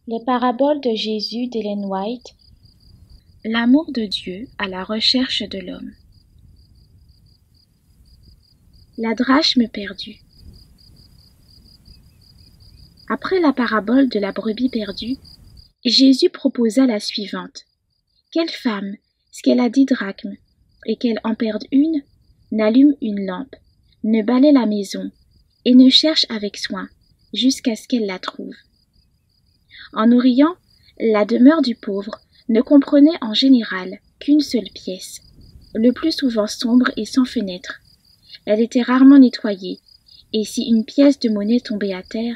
Les paraboles de Jésus d'Ellen White. L'amour de Dieu à la recherche de l'homme. La drachme perdue. Après la parabole de la brebis perdue, Jésus proposa la suivante. Quelle femme, ce qu'elle a 10 drachmes, et qu'elle en perde une, n'allume une lampe, ne balaie la maison, et ne cherche avec soin, jusqu'à ce qu'elle la trouve. En nous riant, la demeure du pauvre ne comprenait en général qu'une seule pièce, le plus souvent sombre et sans fenêtre. Elle était rarement nettoyée, et si une pièce de monnaie tombait à terre,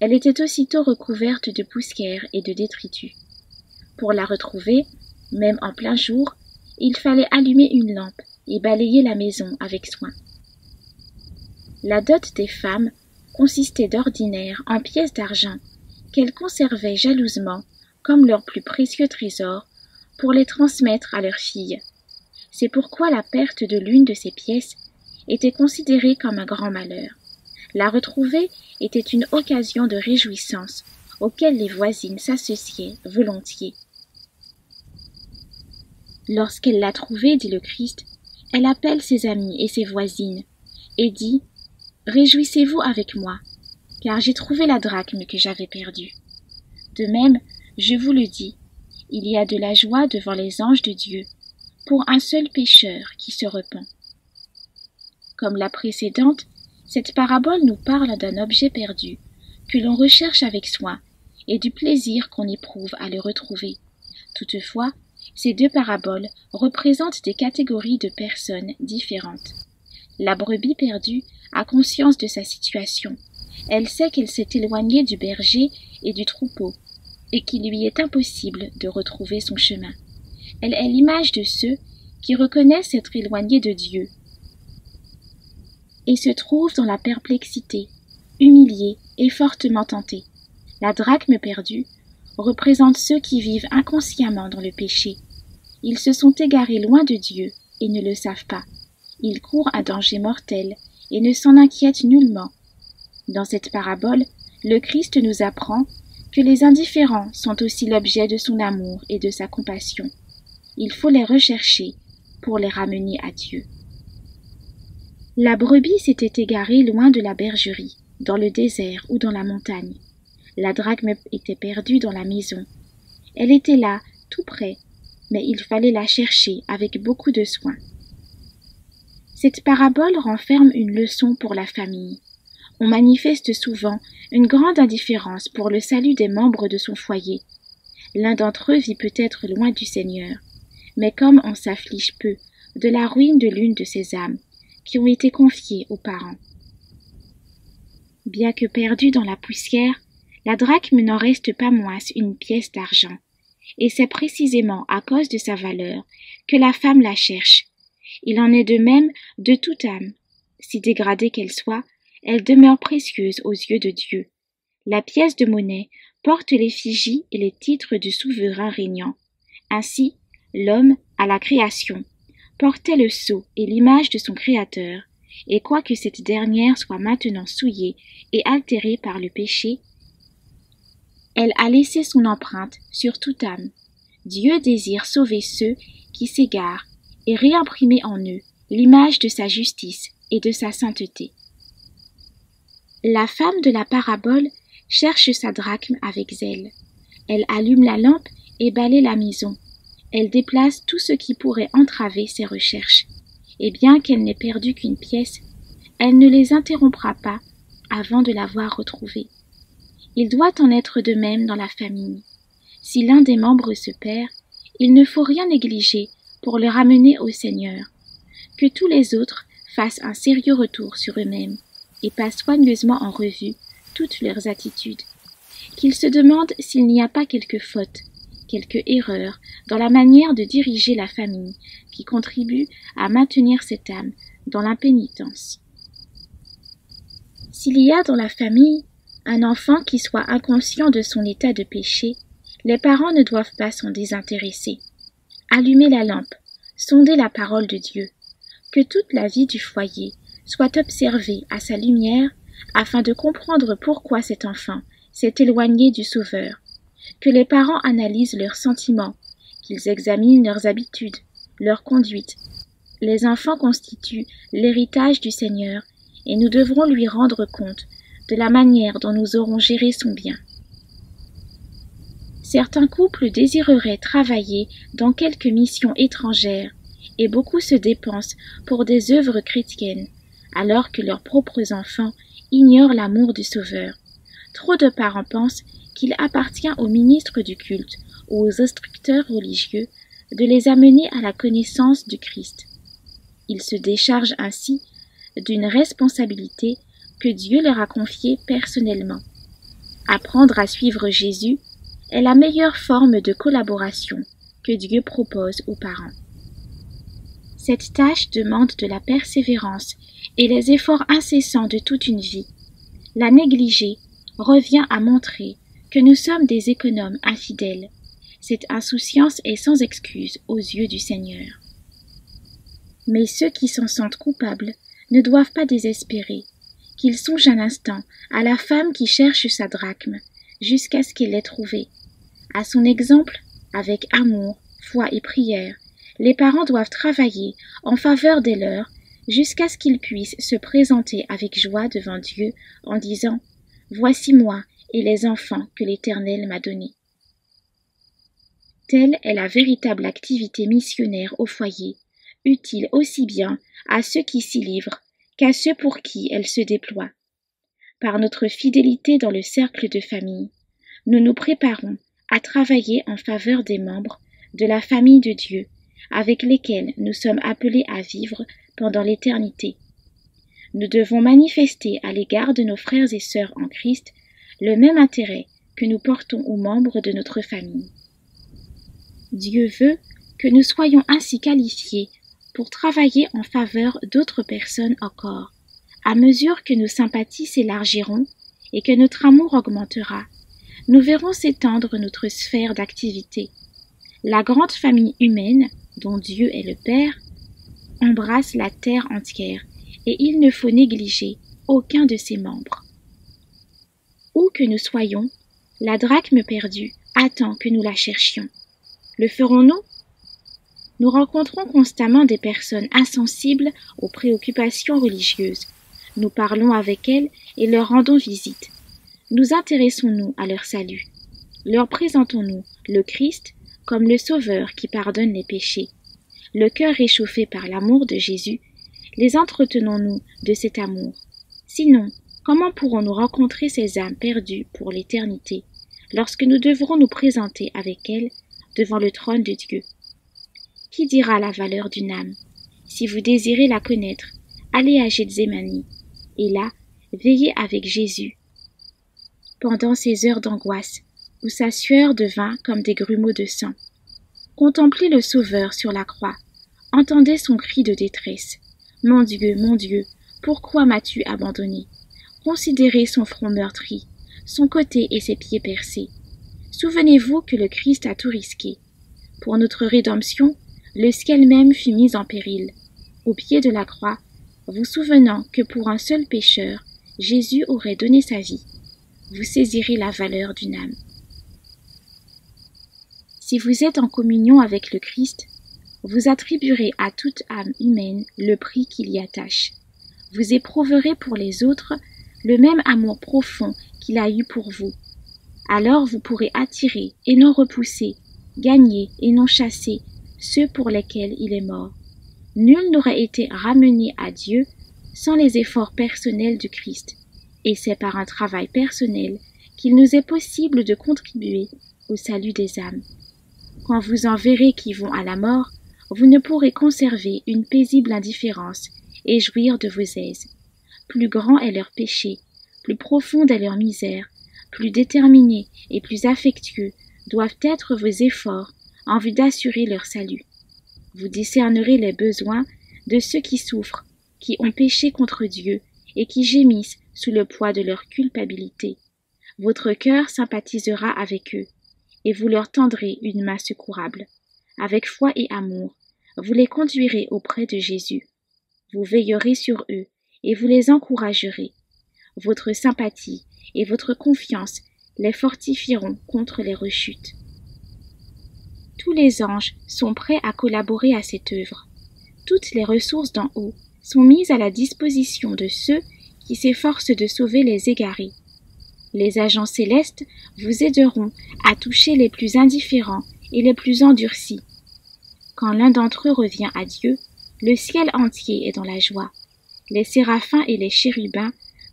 elle était aussitôt recouverte de poussière et de détritus. Pour la retrouver, même en plein jour, il fallait allumer une lampe et balayer la maison avec soin. La dot des femmes consistait d'ordinaire en pièces d'argent qu'elles conservaient jalousement comme leur plus précieux trésor pour les transmettre à leurs filles. C'est pourquoi la perte de l'une de ces pièces était considérée comme un grand malheur. La retrouver était une occasion de réjouissance auquel les voisines s'associaient volontiers. Lorsqu'elle l'a trouvée, dit le Christ, elle appelle ses amis et ses voisines et dit « Réjouissez-vous avec moi, car j'ai trouvé la drachme que j'avais perdue. » De même, je vous le dis, il y a de la joie devant les anges de Dieu pour un seul pécheur qui se repent. Comme la précédente, cette parabole nous parle d'un objet perdu que l'on recherche avec soin et du plaisir qu'on éprouve à le retrouver. Toutefois, ces deux paraboles représentent des catégories de personnes différentes. La brebis perdue a conscience de sa situation. Elle sait qu'elle s'est éloignée du berger et du troupeau, et qu'il lui est impossible de retrouver son chemin. Elle est l'image de ceux qui reconnaissent être éloignés de Dieu et se trouvent dans la perplexité, humiliés et fortement tentés. La drachme perdue représente ceux qui vivent inconsciemment dans le péché. Ils se sont égarés loin de Dieu et ne le savent pas. Ils courent un danger mortel et ne s'en inquiètent nullement. Dans cette parabole, le Christ nous apprend que les indifférents sont aussi l'objet de son amour et de sa compassion. Il faut les rechercher pour les ramener à Dieu. La brebis s'était égarée loin de la bergerie, dans le désert ou dans la montagne. La drachme était perdue dans la maison. Elle était là, tout près, mais il fallait la chercher avec beaucoup de soin. Cette parabole renferme une leçon pour la famille. On manifeste souvent une grande indifférence pour le salut des membres de son foyer. L'un d'entre eux vit peut-être loin du Seigneur, mais comme on s'afflige peu de la ruine de l'une de ses âmes, qui ont été confiées aux parents. Bien que perdue dans la poussière, la drachme n'en reste pas moins une pièce d'argent, et c'est précisément à cause de sa valeur que la femme la cherche. Il en est de même de toute âme. Si dégradée qu'elle soit, elle demeure précieuse aux yeux de Dieu. La pièce de monnaie porte l'effigie et les titres du souverain régnant. Ainsi, l'homme, à la création, portait le sceau et l'image de son Créateur, et quoique cette dernière soit maintenant souillée et altérée par le péché, elle a laissé son empreinte sur toute âme. Dieu désire sauver ceux qui s'égarent et réimprimer en eux l'image de sa justice et de sa sainteté. La femme de la parabole cherche sa drachme avec zèle. Elle allume la lampe et balaie la maison. Elle déplace tout ce qui pourrait entraver ses recherches. Et bien qu'elle n'ait perdu qu'une pièce, elle ne les interrompra pas avant de l'avoir retrouvée. Il doit en être de même dans la famille. Si l'un des membres se perd, il ne faut rien négliger pour le ramener au Seigneur. Que tous les autres fassent un sérieux retour sur eux-mêmes et passent soigneusement en revue toutes leurs attitudes. Qu'ils se demandent s'il n'y a pas quelque faute, quelque erreur dans la manière de diriger la famille qui contribue à maintenir cette âme dans l'impénitence. S'il y a dans la famille un enfant qui soit inconscient de son état de péché, les parents ne doivent pas s'en désintéresser. Allumer la lampe, sonder la parole de Dieu, que toute la vie du foyer soit observée à sa lumière afin de comprendre pourquoi cet enfant s'est éloigné du Sauveur, que les parents analysent leurs sentiments, qu'ils examinent leurs habitudes, leur conduite. Les enfants constituent l'héritage du Seigneur et nous devrons lui rendre compte de la manière dont nous aurons géré son bien. Certains couples désireraient travailler dans quelques missions étrangères et beaucoup se dépensent pour des œuvres chrétiennes, alors que leurs propres enfants ignorent l'amour du Sauveur. Trop de parents pensent qu'il appartient aux ministres du culte ou aux instructeurs religieux de les amener à la connaissance du Christ. Ils se déchargent ainsi d'une responsabilité que Dieu leur a confiée personnellement. Apprendre à suivre Jésus est la meilleure forme de collaboration que Dieu propose aux parents. Cette tâche demande de la persévérance et les efforts incessants de toute une vie. La négliger revient à montrer que nous sommes des économes infidèles. Cette insouciance est sans excuse aux yeux du Seigneur. Mais ceux qui s'en sentent coupables ne doivent pas désespérer, qu'ils songent un instant à la femme qui cherche sa drachme jusqu'à ce qu'elle l'ait trouvée. À son exemple, avec amour, foi et prière, les parents doivent travailler en faveur des leurs jusqu'à ce qu'ils puissent se présenter avec joie devant Dieu en disant « Voici moi et les enfants que l'Éternel m'a donnés ». Telle est la véritable activité missionnaire au foyer, utile aussi bien à ceux qui s'y livrent qu'à ceux pour qui elle se déploie. Par notre fidélité dans le cercle de famille, nous nous préparons à travailler en faveur des membres de la famille de Dieu, avec lesquels nous sommes appelés à vivre pendant l'éternité. Nous devons manifester à l'égard de nos frères et sœurs en Christ le même intérêt que nous portons aux membres de notre famille. Dieu veut que nous soyons ainsi qualifiés pour travailler en faveur d'autres personnes encore, à mesure que nos sympathies s'élargiront et que notre amour augmentera. Nous verrons s'étendre notre sphère d'activité. La grande famille humaine, dont Dieu est le Père, embrasse la terre entière et il ne faut négliger aucun de ses membres. Où que nous soyons, la drachme perdue attend que nous la cherchions. Le ferons-nous? Nous rencontrons constamment des personnes insensibles aux préoccupations religieuses. Nous parlons avec elles et leur rendons visite. Nous intéressons-nous à leur salut? Leur présentons-nous le Christ comme le Sauveur qui pardonne les péchés? Le cœur réchauffé par l'amour de Jésus, les entretenons-nous de cet amour? Sinon, comment pourrons-nous rencontrer ces âmes perdues pour l'éternité, lorsque nous devrons nous présenter avec elles devant le trône de Dieu? Qui dira la valeur d'une âme? Si vous désirez la connaître, allez à Gethsémani, et là, veillez avec Jésus pendant ces heures d'angoisse, où sa sueur devint comme des grumeaux de sang. Contemplez le Sauveur sur la croix, entendez son cri de détresse. Mon Dieu, pourquoi m'as-tu abandonné? Considérez son front meurtri, son côté et ses pieds percés. Souvenez-vous que le Christ a tout risqué. Pour notre rédemption, le ciel même fut mis en péril. Au pied de la croix, vous souvenant que pour un seul pécheur, Jésus aurait donné sa vie. Vous saisirez la valeur d'une âme. Si vous êtes en communion avec le Christ, vous attribuerez à toute âme humaine le prix qu'il y attache. Vous éprouverez pour les autres le même amour profond qu'il a eu pour vous. Alors vous pourrez attirer et non repousser, gagner et non chasser ceux pour lesquels il est mort. Nul n'aurait été ramené à Dieu sans les efforts personnels du Christ, et c'est par un travail personnel qu'il nous est possible de contribuer au salut des âmes. Quand vous en verrez qui vont à la mort, vous ne pourrez conserver une paisible indifférence et jouir de vos aises. Plus grand est leur péché, plus profonde est leur misère, plus déterminés et plus affectueux doivent être vos efforts en vue d'assurer leur salut. Vous discernerez les besoins de ceux qui souffrent, qui ont péché contre Dieu et qui gémissent sous le poids de leur culpabilité. Votre cœur sympathisera avec eux, et vous leur tendrez une main secourable. Avec foi et amour, vous les conduirez auprès de Jésus. Vous veillerez sur eux, et vous les encouragerez. Votre sympathie et votre confiance les fortifieront contre les rechutes. Tous les anges sont prêts à collaborer à cette œuvre. Toutes les ressources d'en haut sont mises à la disposition de ceux qui s'efforcent de sauver les égarés. Les agents célestes vous aideront à toucher les plus indifférents et les plus endurcis. Quand l'un d'entre eux revient à Dieu, le ciel entier est dans la joie. Les séraphins et les chérubins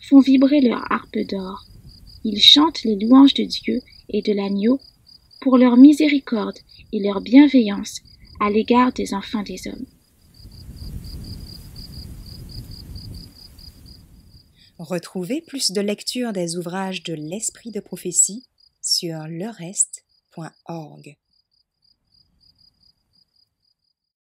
font vibrer leurs harpes d'or. Ils chantent les louanges de Dieu et de l'agneau pour leur miséricorde et leur bienveillance à l'égard des enfants des hommes. Retrouvez plus de lectures des ouvrages de l'Esprit de prophétie sur lerest.org.